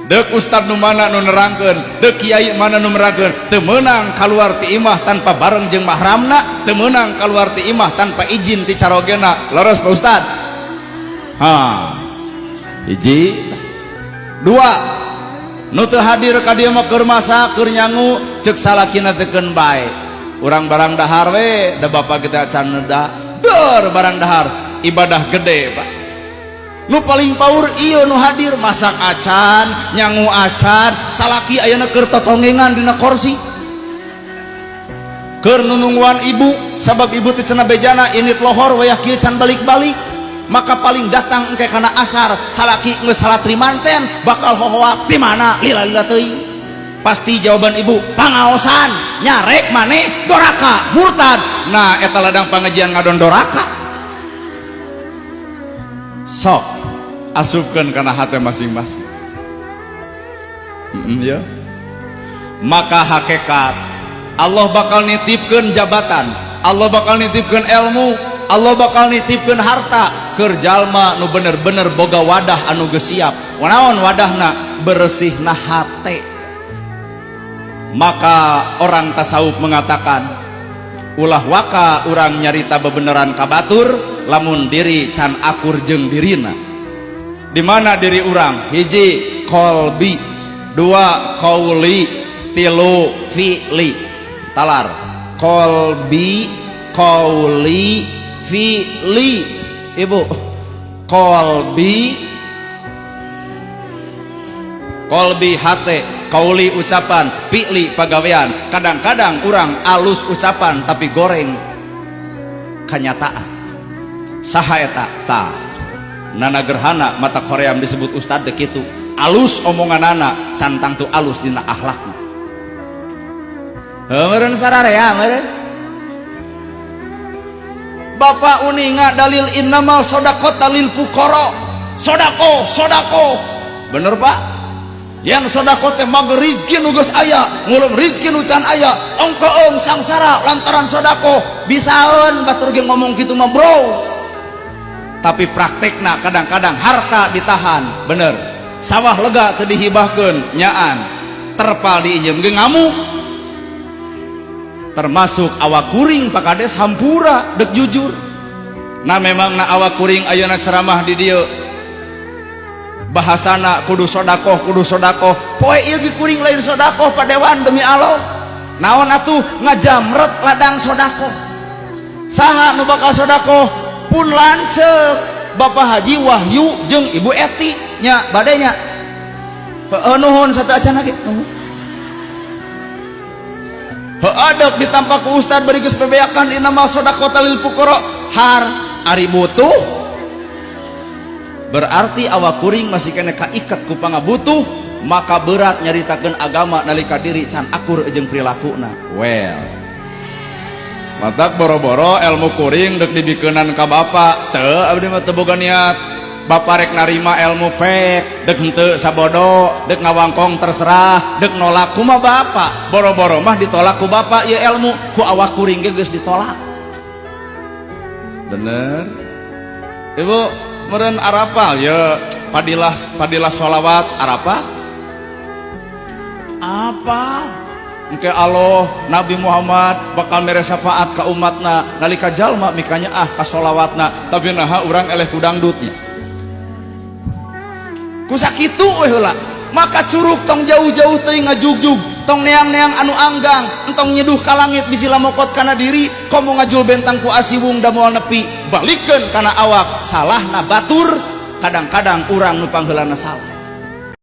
dek ustad nu mana nu nerangkeun, dek kiai mana nu nerangkeun, teu meunang kaluar ti imah tanpa bareng jeung mahramna, teu meunang kaluar ti imah tanpa izin ti carogena. Leres Pak Ustad? Hiji. Dua, nu teu hadir ka dieu mah keur masak keur nyangu ceuk salakina teu keun bae. Urang barang dahar we da bapa kita can neda. Deur barang dahar ibadah gede Pak. Nu paling paur ieu nu hadir masak acan, nyangu acan, salaki ayeuna keur totongengan dina kursi. Keur nunungguan ibu, sabab ibu teh cenah bejana init lohor wayah kieu can balik-balik. Maka paling datang engke kana asar, salaki geus salatri manten, bakal hohoak di mana? Lila-lila teuing. Pasti jawaban ibu, pangaosan, nyarek maneh doraka, murtad. Nah, eta ladang pangajian ngadon doraka. Sok asupkeun kana hate masing-masing. Ya. Maka hakikat Allah bakal nitipkeun jabatan, Allah bakal nitipkeun ilmu, Allah bakal nitipkeun harta keur jalma nu bener-bener boga wadah anu geus siap. Naon wadahna? Beresihna hate. Maka orang tasawuf mengatakan, ulah waka urang nyarita bebeneran ka batur lamun diri can akur jeung dirina. Di mana diri urang? Hiji qalbi, dua qauli, tilu fi'li. Talar. Qalbi, qauli, fi'li. Ibu, qalbi hate, qauli ucapan, fi'li pagawean. Kadang-kadang urang alus ucapan tapi goreng kenyataan. Saha eta? Tah nana gerhana mata koream disebut ustad dek itu alus omonganana cantang tu alus dina akhlakna. Meureun sararea meureun. Bapak uninga dalil innamal shadaqat lil fuqara. Sodako. Bener Pak? Yang sodako teh mage rizki nu geus aya, ngulum rizki nu can aya, ongkoong sangsara lantaran sodako. Bisaeun batur ge ngomong kitu mah bro. Tapi praktekna kadang-kadang harta ditahan. Bener. Sawah lega teu dihibahkeun nyaan. Terpal diinjem ge ngamuk. Termasuk awak kuring pakades hampura dek jujur. Nah memang na awak kuring ayeuna ceramah di dieu bahasana kudu sodakoh. Poe ieu ge kuring lain sodakoh padewan demi Allah. Naon atuh ngajamret ladang sodakoh. Saha nu bakal sodakoh? Pun lanceuk Bapak Haji Wahyu jeung Ibu Eti nya bade nya. Heueuh nuhun satu acan lagi. Heueuh ditampak ku ustad bari geus bebeakan innamal shadaqata lil fuqara har ari butuh. Berarti awak kuring masih kena kaiket ku pangabutuh, maka berat nyaritakeun agama nalika diri can akur jeung prilakuna. Well, matak boro-boro ilmu kuring dek dibikeunan ka bapak teu abdi mah teu boga niat. Bapak rek narima ilmu pek dek henteu sabodo, dek ngawangkong terserah, dek nolak kumaha bapak. Boro-boro mah ditolak ku bapak ieu ilmu, ku awak kuring ge geus ditolak. Bener. Ibu meureun arapal ya padilah sholawat arapa? Apa? Engke Allah Nabi Muhammad bakal mere syafaat ka umatna nalika jalma mikanya ka sholawatna tapi naha urang eleh ku dangdutnya. Kusakitu we heula. Maka curug tong jauh-jauh teuing ngajugjug, tong neang-neang anu anggang, entong nyeduh ka langit bisi lamokot kana diri, komo ngajul bentang ku asiwung da moal nepi, balikeun kana awak. Salahna batur, kadang-kadang urang nu pangheulana salah.